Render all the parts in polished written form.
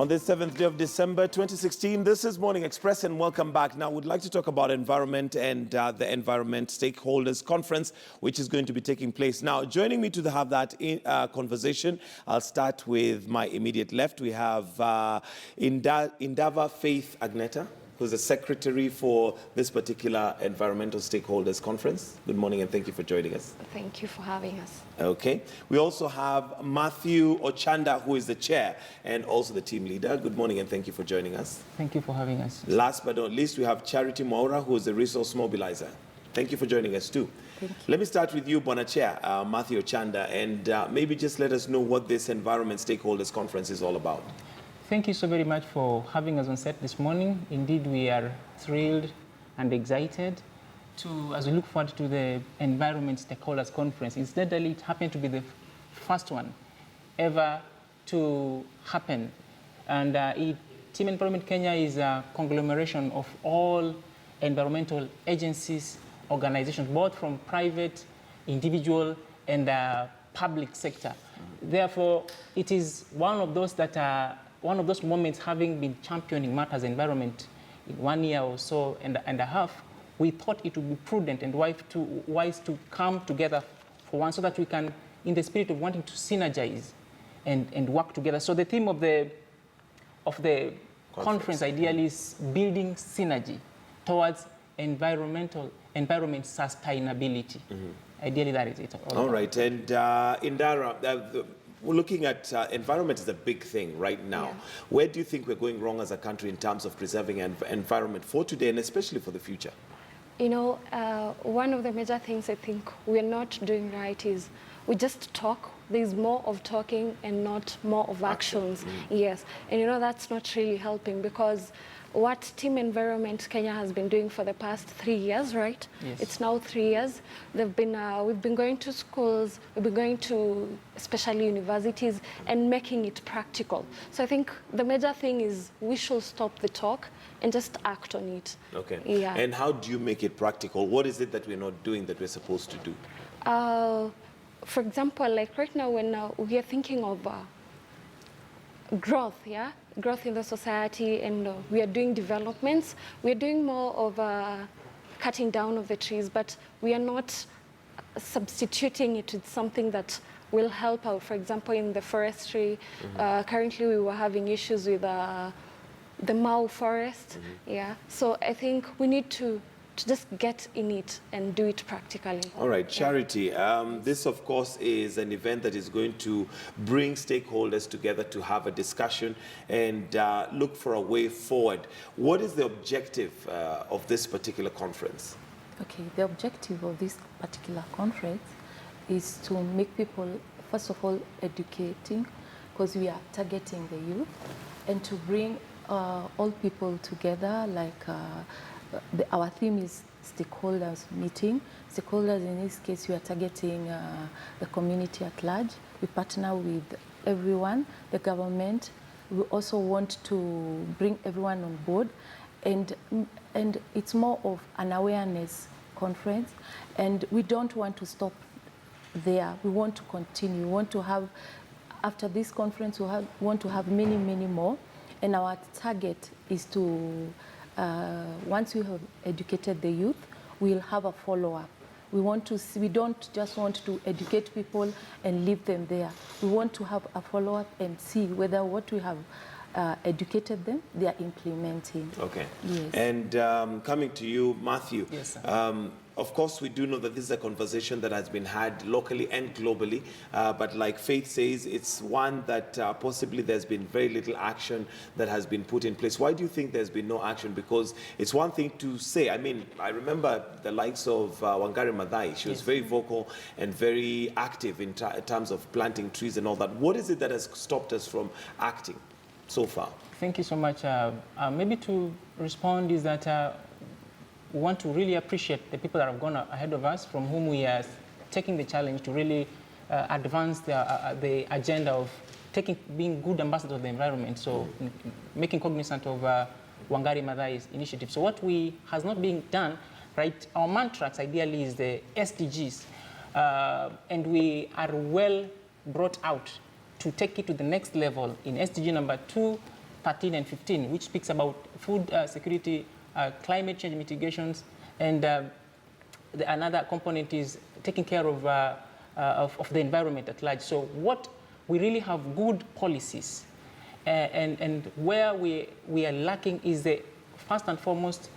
On this 7th day of December 2016, this is Morning Express and welcome back. Now, we'd like to talk about environment and the Environment Stakeholders Conference, which is going to be taking place. Now, joining me to have that conversation, I'll start with my immediate left. We have Indaba Faith Agneta, who's the secretary for this particular Environmental Stakeholders Conference. Good morning and thank you for joining us. Thank you for having us. Okay. We also have Matthew Ochanda, who is the chair and also the team leader. Good morning and thank you for joining us. Thank you for having us. Last but not least, we have Charity Mwaura, who is the resource mobilizer. Thank you for joining us too. Thank you. Let me start with you, Bona Chair, Matthew Ochanda, and maybe just let us know what this Environment Stakeholders Conference is all about. Thank you so very much for having us on set this morning. Indeed, we are thrilled and excited as we look forward to the Environment Stakeholders Conference. Incidentally, it happened to be the first one ever to happen. And Team Environment Kenya is a conglomeration of all environmental agencies, organizations, both from private, individual, and public sector. Therefore, it is one of those moments, having been championing matters environment in 1 year or so and a half, we thought it would be prudent and wise to come together for one so that we can, in the spirit of wanting to synergize and work together. So the theme of the conference ideally is building synergy towards environment sustainability. Ideally, that is it. All right. And Indara, we're looking at environment is a big thing right now. Yeah. Where do you think we're going wrong as a country in terms of preserving environment for today and especially for the future? You know, one of the major things I think we're not doing right is we just talk. There's more of talking and not more of actions. Yes. And you know, that's not really helping, because what Team Environment Kenya has been doing for the past 3 years, right? Yes. It's now 3 years. We've been going to schools, we've been going to especially universities and making it practical. So I think the major thing is we should stop the talk and just act on it. Okay. Yeah. And how do you make it practical? What is it that we're not doing that we're supposed to do? For example, like right now when we are thinking of growth, yeah? Growth in the society, and we are doing developments. We are doing more of cutting down of the trees, but we are not substituting it with something that will help out. For example, in the forestry, currently we were having issues with the Mau forest. Yeah. So I think we need to just get in it and do it practically. All right, Charity, this of course is an event that is going to bring stakeholders together to have a discussion and look for a way forward. What is the objective of this particular conference? Okay, the objective of this particular conference is to make people, first of all, educating, because we are targeting the youth, and to bring all people together, like our theme is stakeholders meeting. Stakeholders, in this case, we are targeting the community at large. We partner with everyone, the government. We also want to bring everyone on board, and it's more of an awareness conference, and we don't want to stop there. We want to continue. We want to have, after this conference, we want to have many, many more, and our target is to once we have educated the youth, we'll have a follow-up. We don't just want to educate people and leave them there. We want to have a follow-up and see whether what we have educated them, they are implementing. Okay. Yes. And coming to you, Matthew. Yes, sir. Of course, we do know that this is a conversation that has been had locally and globally, but like Faith says, it's one that possibly there's been very little action that has been put in place. Why do you think there's been no action? Because it's one thing to say, I mean, I remember the likes of Wangari Maathai. She was very vocal and very active in terms of planting trees and all that. What is it that has stopped us from acting so far? Thank you so much. Maybe to respond is that we want to really appreciate the people that have gone ahead of us, from whom we are taking the challenge to really advance the agenda of being good ambassadors of the environment. So making cognizant of Wangari Maathai's initiative. So what has not been done, right? Our mantra ideally is the SDGs, and we are well brought out to take it to the next level. In SDG number 2, 13 and 15, which speaks about food security, climate change mitigations, and another component is taking care of the environment at large. So what we really have good policies, and where we are lacking is the first and foremost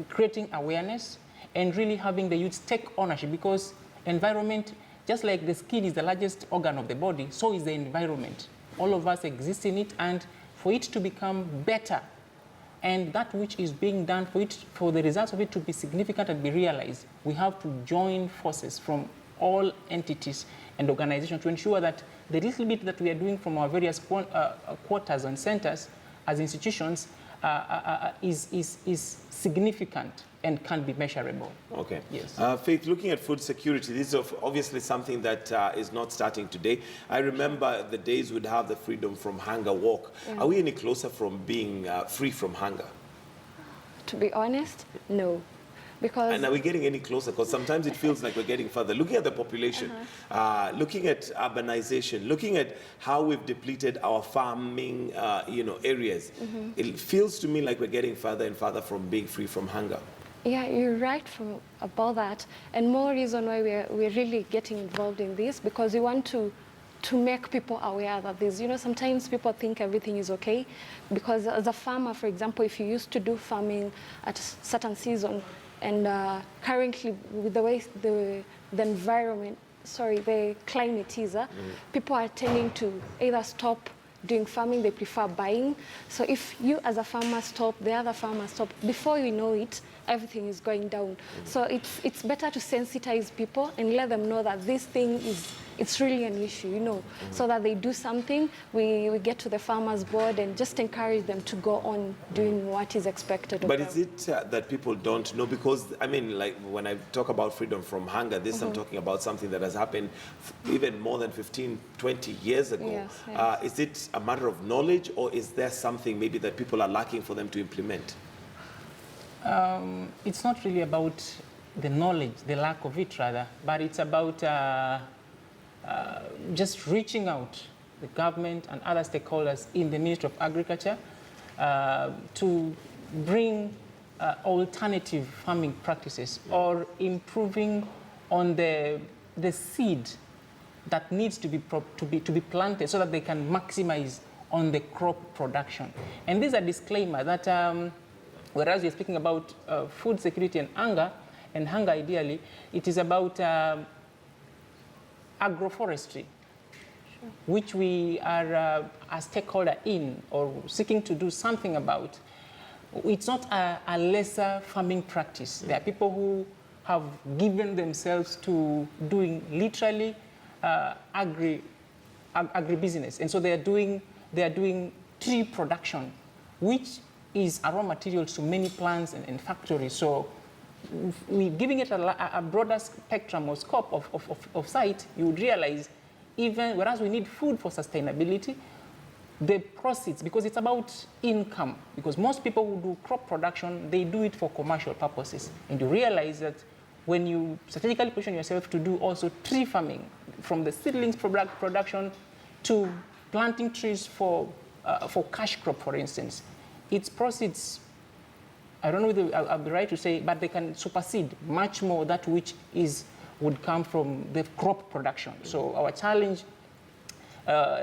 creating awareness and really having the youth take ownership, because environment, just like the skin is the largest organ of the body, so is the environment. All of us exist in it, and for it to become better, and that which is being done for the results of it to be significant and be realized, we have to join forces from all entities and organizations to ensure that the little bit that we are doing from our various quarters and centers as institutions is significant and can be measurable. Okay. Yes. Faith, looking at food security, this is obviously something that is not starting today. I remember the days we'd have the Freedom from Hunger walk. Yeah. Are we any closer from being free from hunger? To be honest, no. Because and are we getting any closer? Because sometimes it feels like we're getting further. Looking at the population, looking at urbanization, looking at how we've depleted our farming, areas, it feels to me like we're getting further and further from being free from hunger. Yeah, you're right about that. And more reason why we're really getting involved in this, because we want to make people aware that there's, sometimes people think everything is okay. Because as a farmer, for example, if you used to do farming at a certain season, and currently with the way the environment, the climate is, people are tending to either stop doing farming, they prefer buying. So if you as a farmer stop, the other farmer stop, before you know it, everything is going down. So it's better to sensitize people and let them know that this thing it's really an issue, so that they do something. We get to the farmers board and just encourage them to go on doing what is expected of them. But is it that people don't know? Because, like when I talk about freedom from hunger, I'm talking about something that has happened even more than 15, 20 years ago. Yes. Is it a matter of knowledge, or is there something maybe that people are lacking for them to implement? It's not really about the knowledge, the lack of it rather, but it's about just reaching out the government and other stakeholders in the Ministry of Agriculture to bring alternative farming practices or improving on the seed that needs to be planted so that they can maximize on the crop production. And this is a disclaimer that whereas we're speaking about food security and hunger ideally, it is about agroforestry, which we are a stakeholder in or seeking to do something about. It's not a lesser farming practice. There are people who have given themselves to doing literally agribusiness, and so they are doing tree production, which is a raw material to many plants and factories. So we're giving it a broader spectrum or scope of sight. You would realize, even whereas we need food for sustainability, the proceeds, because it's about income, because most people who do crop production, they do it for commercial purposes. And you realize that when you strategically position yourself to do also tree farming, from the seedlings production to planting trees for cash crop, for instance, its proceeds, I don't know whether I'll be right to say, but they can supersede much more that which would come from the crop production. So our challenge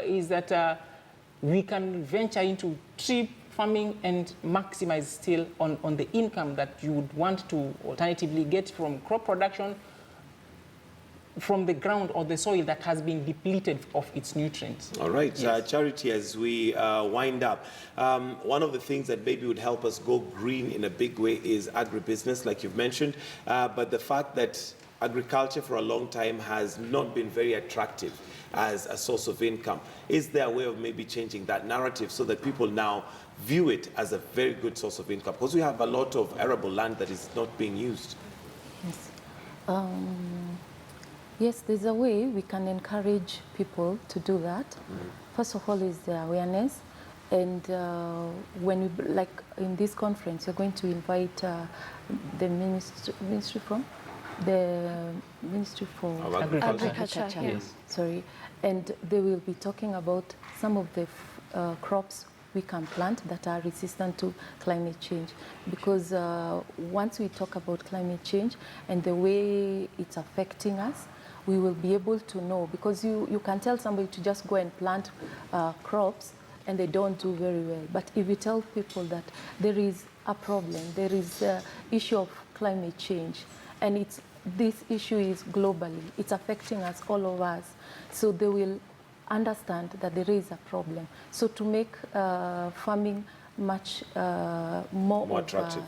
is that we can venture into tree farming and maximize still on the income that you would want to alternatively get from crop production from the ground or the soil that has been depleted of its nutrients. All right, Yes. Charity, as we wind up, one of the things that maybe would help us go green in a big way is agribusiness, like you've mentioned, but the fact that agriculture for a long time has not been very attractive as a source of income. Is there a way of maybe changing that narrative so that people now view it as a very good source of income? Because we have a lot of arable land that is not being used. Yes. Yes, there's a way we can encourage people to do that. First of all is the awareness. And when we, like in this conference, you're going to invite the ministry for Agriculture. Agriculture, Sorry. And they will be talking about some of the crops we can plant that are resistant to climate change. Because once we talk about climate change and the way it's affecting us, we will be able to know, because you can tell somebody to just go and plant crops and they don't do very well. But if you tell people that there is a problem, there is an issue of climate change, and this issue is globally, it's affecting us, all of us, so they will understand that there is a problem. So to make farming much more attractive.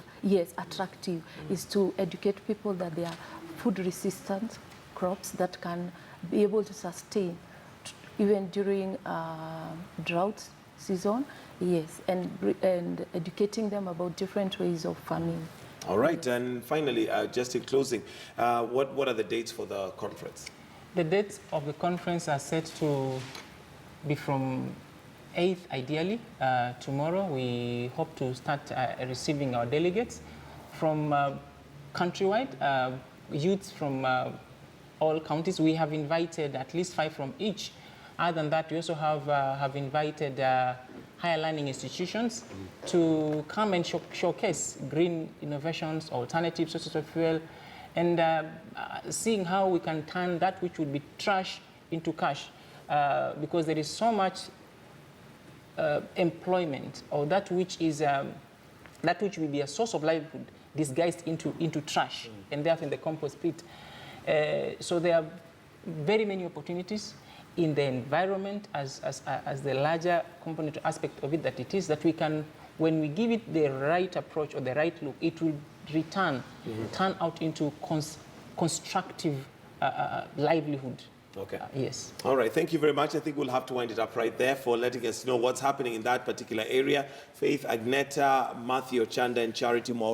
Attractive, is to educate people that they are food resistant crops that can be able to sustain even during drought season, and educating them about different ways of farming. All right, and finally, just in closing, what are the dates for the conference? The dates of the conference are set to be from 8th, ideally, tomorrow. We hope to start receiving our delegates from countrywide, youths from all counties. We have invited at least 5 from each. Other than that, we also have invited higher learning institutions to come and showcase green innovations, alternative sources of fuel, and seeing how we can turn that which would be trash into cash, because there is so much employment, or that which will be a source of livelihood disguised into trash, and therefore in the compost pit. So there are very many opportunities in the environment as the larger component aspect of it that it is, that we can, when we give it the right approach or the right look, it will turn out into constructive livelihood. Okay. Yes. All right. Thank you very much. I think we'll have to wind it up right there for letting us know what's happening in that particular area. Faith, Agneta, Matthew Ochanda, and Charity Maura.